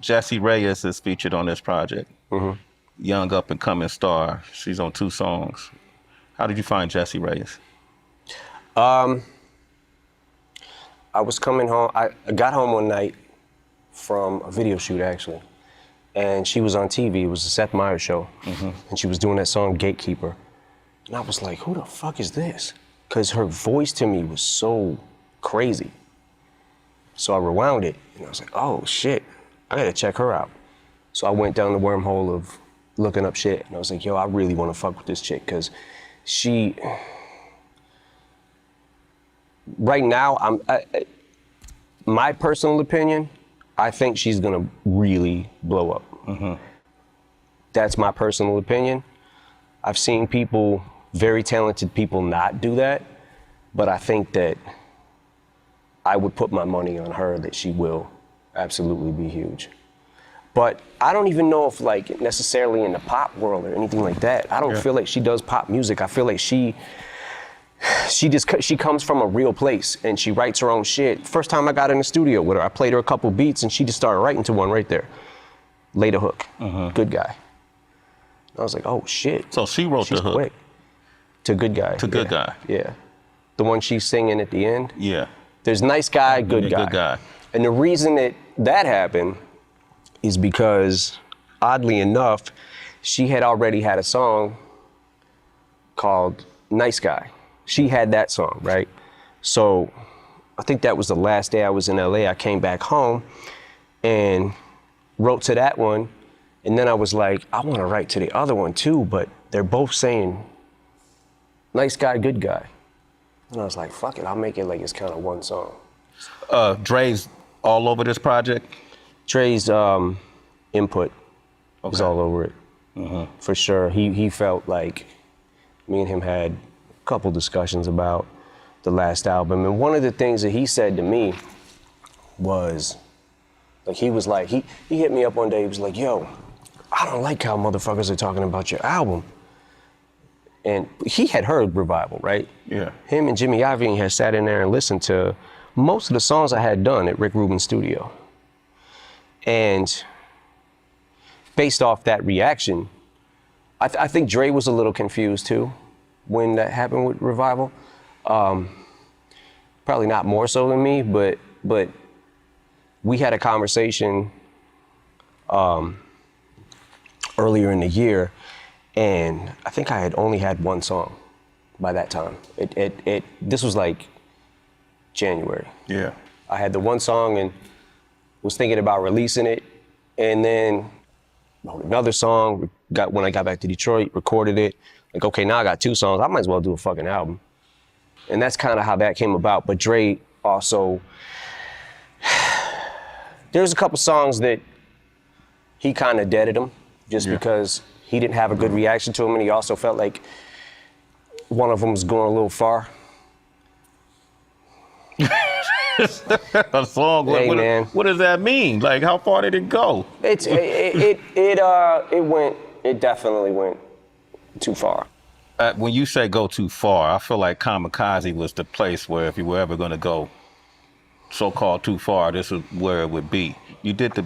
Jessie Reyes is featured on this project. Young up and coming star. She's on 2 songs. How did you find Jessie Reyes? I was coming home. I got home one night from a video shoot, actually. And she was on TV. It was the Seth Meyers show. And she was doing that song, Gatekeeper. And I was like, who the fuck is this? Because her voice to me was so crazy. So I rewound it, and I was like, oh, shit, I gotta check her out. So I went down the wormhole of looking up shit, and I was like, yo, I really wanna fuck with this chick, because she, right now, my personal opinion, I think she's gonna really blow up. That's my personal opinion. I've seen people, very talented people, not do that, but I think that I would put my money on her that she will absolutely be huge. But I don't even know if like necessarily in the pop world or anything like that. I don't feel like she does pop music. I feel like she comes from a real place and she writes her own shit. First time I got in the studio with her, I played her a couple beats and she just started writing to one right there. Laid a hook, Good Guy. I was like, oh shit. So she wrote the hook. Quick. To Good Guy. To Good Guy. Yeah. The one she's singing at the end. Yeah. There's Nice Guy, Good Guy. Good Guy. And the reason that happened is because, oddly enough, she had already had a song called Nice Guy. She had that song, right? So I think that was the last day I was in LA. I came back home and wrote to that one. And then I was like, I want to write to the other one too, but they're both saying Nice Guy, Good Guy. And I was like, fuck it, I'll make it like it's kind of one song. Dre's all over this project? Dre's input is all over it, for sure. He felt like me and him had a couple discussions about the last album. And one of the things that he said to me was, like, he hit me up one day, he was like, yo, I don't like how motherfuckers are talking about your album. And he had heard Revival, right? Yeah. Him and Jimmy Iovine had sat in there and listened to most of the songs I had done at Rick Rubin's studio. And based off that reaction, I think Dre was a little confused too when that happened with Revival. Probably not more so than me, but we had a conversation earlier in the year, and I think I had only had one song by that time. This was like January. Yeah. I had the one song and was thinking about releasing it, and then wrote another song. When I got back to Detroit, recorded it. Like, okay, now I got 2 songs. I might as well do a fucking album. And that's kind of how that came about. But Dre also, there's a couple songs that he kind of deaded them just because he didn't have a good reaction to them, and he also felt like one of them was going a little far. A song? Hey, man. What does that mean? Like, how far did it go? It definitely went too far. When you say go too far, I feel like Kamikaze was the place where if you were ever gonna go so-called too far, this is where it would be. You did the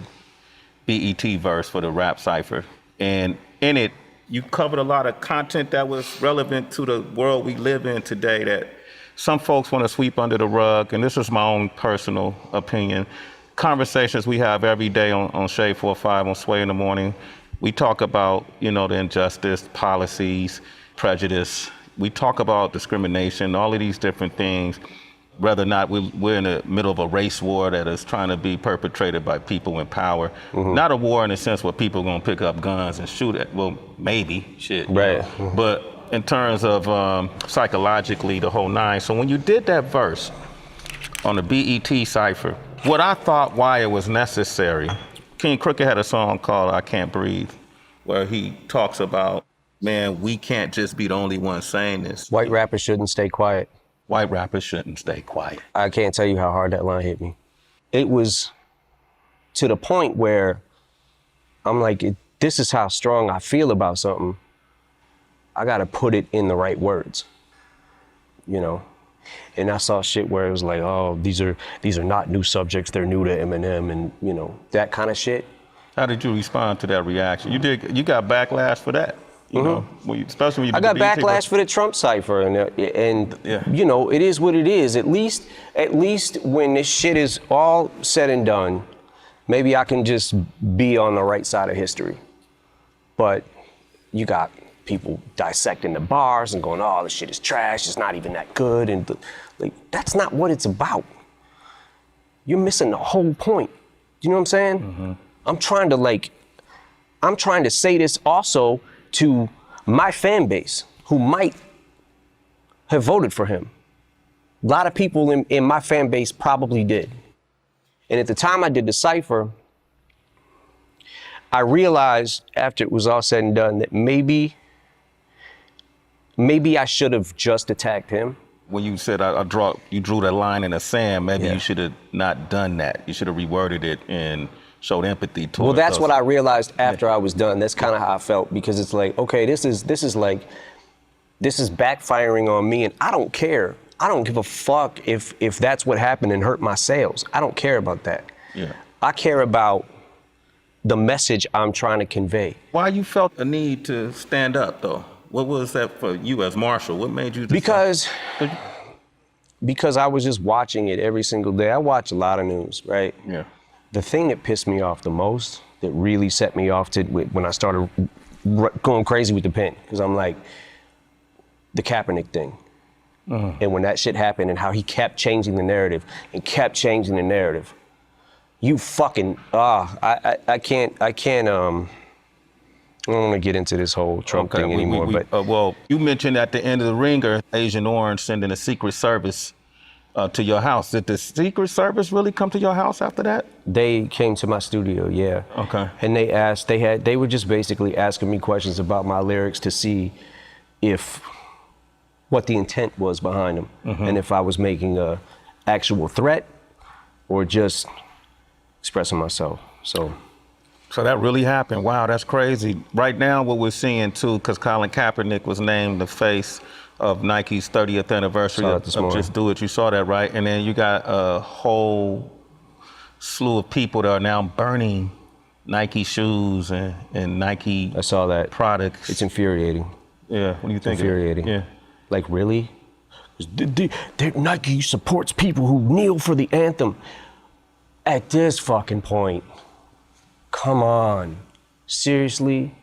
BET verse for the rap cypher, and in it, you covered a lot of content that was relevant to the world we live in today that some folks want to sweep under the rug, and this is my own personal opinion. Conversations we have every day on Shade 4-5 on Sway in the Morning, we talk about, the injustice, policies, prejudice. We talk about discrimination, all of these different things, whether or not we're in the middle of a race war that is trying to be perpetrated by people in power. Not a war in the sense where people are going to pick up guns and shoot at, well, maybe, shit. Right. But in terms of psychologically, the whole nine. So when you did that verse on the BET cypher, what I thought why it was necessary, King Crooked had a song called I Can't Breathe, where he talks about, man, we can't just be the only ones saying this. White rappers shouldn't stay quiet. White rappers shouldn't stay quiet. I can't tell you how hard that line hit me. It was to the point where I'm like, this is how strong I feel about something. I gotta put it in the right words, And I saw shit where it was like, oh, these are not new subjects, they're new to Eminem, and that kind of shit. How did you respond to that reaction? You got backlash for that, you know, especially when you. I got backlash for the Trump cipher, and you know, it is what it is. At least when this shit is all said and done, maybe I can just be on the right side of history. But you got people dissecting the bars and going, "Oh, this shit is trash. It's not even that good," and like that's not what it's about. You're missing the whole point. You know what I'm saying? I'm trying to say this also to my fan base who might have voted for him. A lot of people in my fan base probably did. And at the time I did the cipher, I realized after it was all said and done that maybe I should have just attacked him. When you said you drew that line in the sand, maybe you should have not done that. You should have reworded it and showed empathy towards. Well, that's what I realized after I was done. That's kind of how I felt, because it's like, okay, this is backfiring on me, and I don't care. I don't give a fuck if that's what happened and hurt my sales. I don't care about that. Yeah. I care about the message I'm trying to convey. Why you felt a need to stand up, though? What was that for you as Marshall? What made you decide? Because I was just watching it every single day. I watch a lot of news, right? Yeah. The thing that pissed me off the most, that really set me off when I started going crazy with the pen, because I'm like, the Kaepernick thing. And when that shit happened and how he kept changing the narrative and kept changing the narrative. You fucking, I don't want to get into this whole Trump thing anymore. But well, you mentioned at the end of The Ringer, Agent Orange sending a Secret Service to your house. Did the Secret Service really come to your house after that? They came to my studio, yeah. Okay. And they were just basically asking me questions about my lyrics to see what the intent was behind them, and if I was making a actual threat or just expressing myself. So that really happened. Wow, that's crazy. Right now, what we're seeing too, because Colin Kaepernick was named the face of Nike's 30th anniversary of Just Do It. You saw that, right? And then you got a whole slew of people that are now burning Nike shoes and Nike I saw that. products. It's infuriating. Yeah, what do you think? Infuriating. Yeah. Like, really? Nike supports people who kneel for the anthem. At this fucking point, come on. Seriously?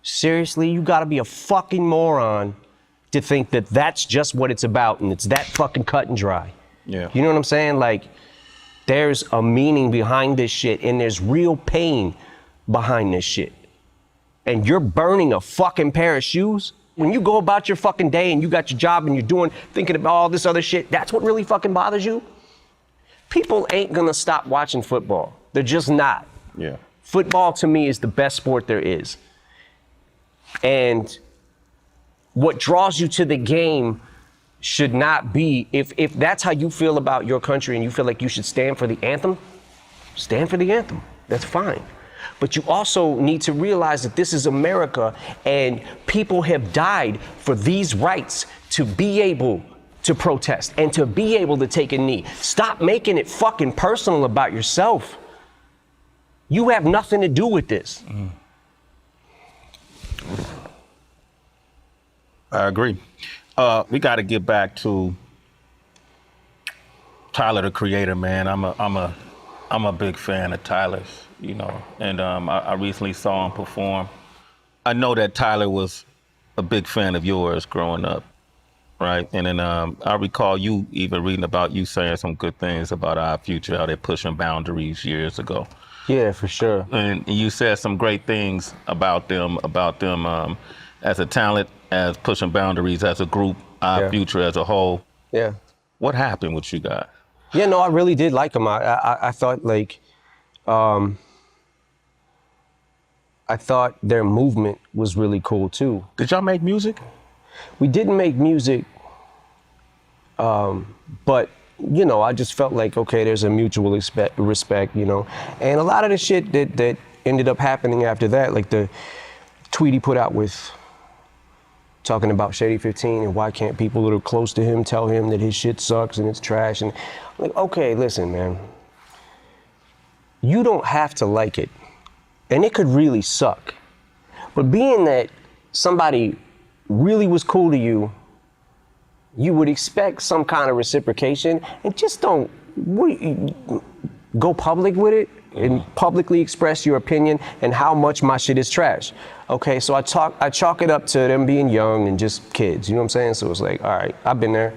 Seriously? You gotta be a fucking moron to think that that's just what it's about and it's that fucking cut and dry. Yeah. You know what I'm saying? Like, there's a meaning behind this shit and there's real pain behind this shit. And you're burning a fucking pair of shoes? When you go about your fucking day and you got your job and you're thinking about all this other shit, that's what really fucking bothers you? People ain't gonna stop watching football. They're just not. Yeah. Football to me is the best sport there is. And what draws you to the game should not be, if that's how you feel about your country and you feel like you should stand for the anthem, stand for the anthem. That's fine. But you also need to realize that this is America and people have died for these rights to be able to protest and to be able to take a knee. Stop making it fucking personal about yourself. You have nothing to do with this. I agree. We got to get back to Tyler, the Creator, man. I'm a big fan of Tyler's, you know, and I recently saw him perform. I know that Tyler was a big fan of yours growing up, right? And then I recall you even reading about you saying some good things about Our Future, how they're pushing boundaries years ago. Yeah, for sure. And you said some great things about them as a talent, as pushing boundaries, as a group, Our Future as a whole. Yeah. What happened with you guys? Yeah, no, I really did like them. I thought like, I thought their movement was really cool too. Did y'all make music? We didn't make music, but you know, I just felt like, okay, there's a mutual respect, you know. And a lot of the shit that ended up happening after that, like the tweet he put out with talking about Shady 15 and why can't people that are close to him tell him that his shit sucks and it's trash. And I'm like, okay, listen, man, you don't have to like it. And it could really suck. But being that somebody really was cool to you, you would expect some kind of reciprocation, and just don't go public with it and publicly express your opinion and how much my shit is trash. Okay, so I chalk it up to them being young and just kids, you know what I'm saying? So it's like, all right, I've been there.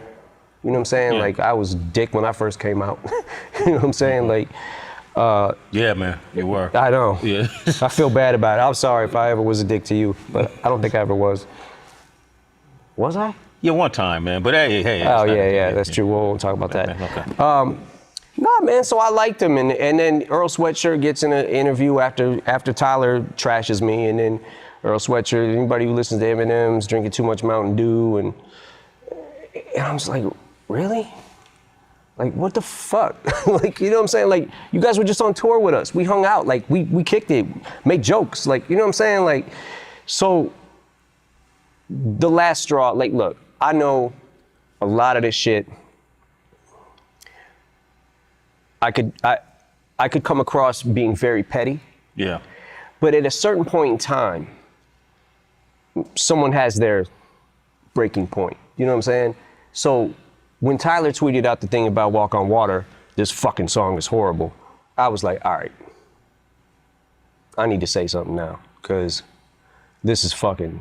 You know what I'm saying? Yeah. Like, I was dick when I first came out. You know what I'm saying? Like, Yeah, man, you were. I know. Yeah. I feel bad about it. I'm sorry if I ever was a dick to you, but I don't think I ever was. Was I? Yeah, one time, man. But hey. Oh, yeah, that's true. We won't talk about that. Okay. Nah, man, so I liked him. And then Earl Sweatshirt gets in an interview after Tyler trashes me. And then Earl Sweatshirt, anybody who listens to Eminem's drinking too much Mountain Dew. And I'm just like, really? Like, what the fuck? Like, you know what I'm saying? Like, you guys were just on tour with us. We hung out. Like, we kicked it, make jokes. Like, you know what I'm saying? Like, so the last straw, like, look, I know a lot of this shit. I could come across being very petty. Yeah. But at a certain point in time, someone has their breaking point. You know what I'm saying? So when Tyler tweeted out the thing about Walk on Water, this fucking song is horrible, I was like, all right, I need to say something now, because this is fucking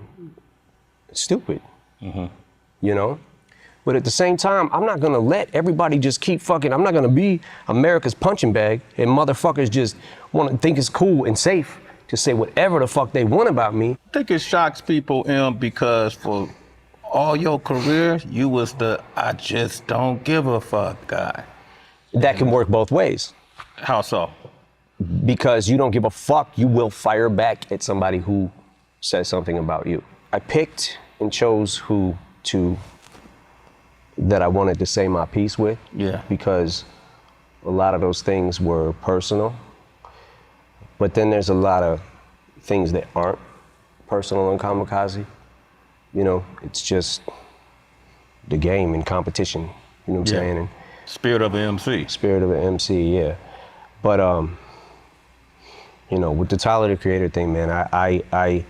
stupid. You know? But at the same time, I'm not gonna let everybody just keep fucking, I'm not gonna be America's punching bag and motherfuckers just wanna think it's cool and safe to say whatever the fuck they want about me. I think it shocks people, because for all your career, you was the I just don't give a fuck guy. That can work both ways. How so? Because you don't give a fuck, you will fire back at somebody who says something about you. I picked and chose who that I wanted to say my piece with. Yeah. Because a lot of those things were personal. But then there's a lot of things that aren't personal on Kamikaze. You know, it's just the game and competition. You know what I'm saying? And Spirit of an MC. spirit of an MC, yeah. But you know, with the Tyler the Creator thing, man, I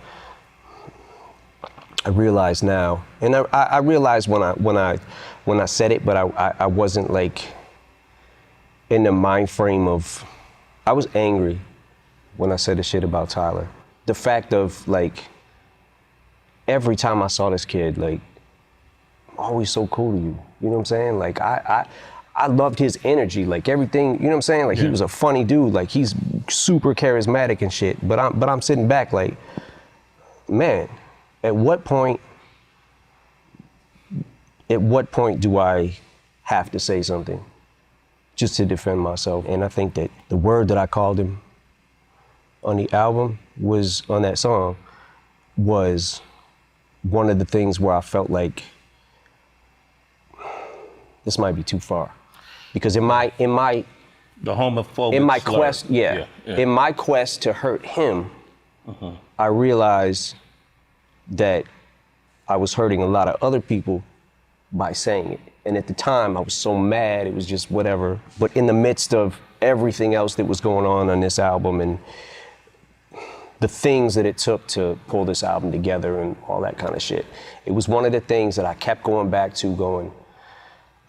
realize now, and I realized when I said it, but I wasn't like in the mind frame of, I was angry when I said the shit about Tyler. The fact of like, every time I saw this kid, like, always so cool to you. You know what I'm saying? Like, I loved his energy, like everything, you know what I'm saying? Like, he was a funny dude, like he's super charismatic and shit. But I'm sitting back like, man, at what point do I have to say something just to defend myself? And I think that the word that I called him on the album was, on that song, was one of the things where I felt like this might be too far. Because in my The homophobic in my slur. quest, in my quest to hurt him, I realized that I was hurting a lot of other people by saying it. And at the time, I was so mad, it was just whatever. But in the midst of everything else that was going on this album and the things that it took to pull this album together and all that kind of shit, it was one of the things that I kept going back to, going,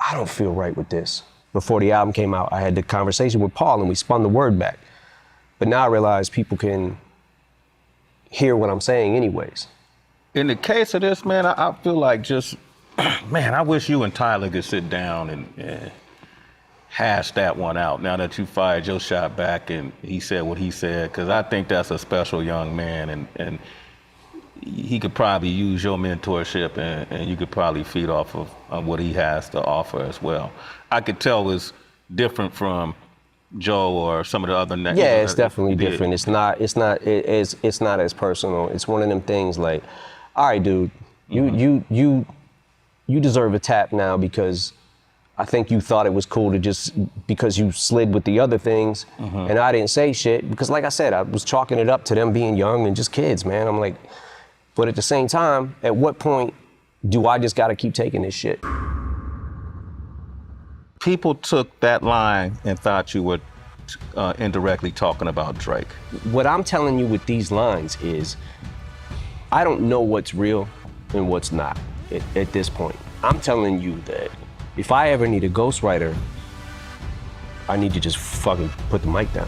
I don't feel right with this. Before the album came out, I had the conversation with Paul and we spun the word back. But now I realize people can hear what I'm saying anyways. In the case of this, man, I feel like just, man, I wish you and Tyler could sit down and hash that one out now that you fired your shot back and he said what he said, because I think that's a special young man, and he could probably use your mentorship and you could probably feed off of what he has to offer as well. I could tell it's different from Joe or some of the other names. Yeah, it's definitely different. It's not as personal. It's one of them things like, all right, dude, you deserve a tap now because I think you thought it was cool to just, because you slid with the other things and I didn't say shit, because like I said, I was chalking it up to them being young and just kids, man. I'm like, but at the same time, at what point do I just gotta keep taking this shit? People took that line and thought you were indirectly talking about Drake. What I'm telling you with these lines is, I don't know what's real and what's not at this point. I'm telling you that if I ever need a ghostwriter, I need to just fucking put the mic down.